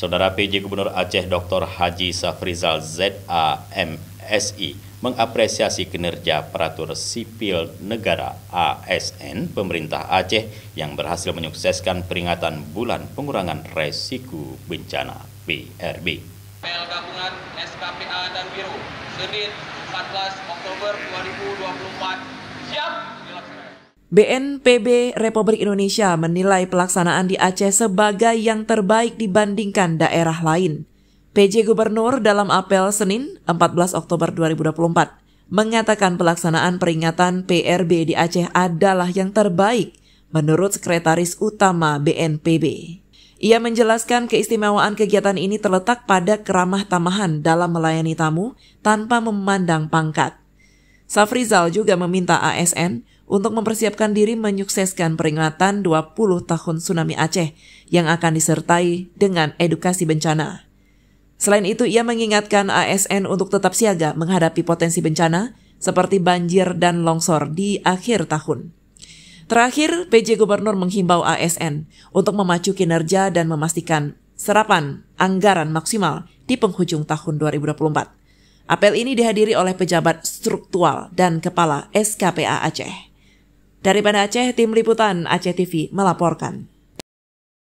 Saudara PJ Gubernur Aceh Dr. Haji Safrizal ZAMSI mengapresiasi kinerja Aparatur Sipil Negara ASN pemerintah Aceh yang berhasil menyukseskan peringatan Bulan Pengurangan Resiko Bencana PRB. Apel gabungan SKPA dan Biro, Senin 14 Oktober 2024, siap dilaksanakan. BNPB Republik Indonesia menilai pelaksanaan di Aceh sebagai yang terbaik dibandingkan daerah lain. PJ Gubernur dalam apel Senin 14 Oktober 2024 mengatakan pelaksanaan peringatan PRB di Aceh adalah yang terbaik menurut Sekretaris Utama BNPB. Ia menjelaskan keistimewaan kegiatan ini terletak pada keramah tamahan dalam melayani tamu tanpa memandang pangkat. Safrizal juga meminta ASN untuk mempersiapkan diri menyukseskan peringatan 20 tahun tsunami Aceh yang akan disertai dengan edukasi bencana. Selain itu, ia mengingatkan ASN untuk tetap siaga menghadapi potensi bencana seperti banjir dan longsor di akhir tahun. Terakhir, PJ Gubernur menghimbau ASN untuk memacu kinerja dan memastikan serapan anggaran maksimal di penghujung tahun 2024. Apel ini dihadiri oleh pejabat struktural dan kepala SKPA Aceh. Dari Banda Aceh, Tim Liputan Aceh TV melaporkan.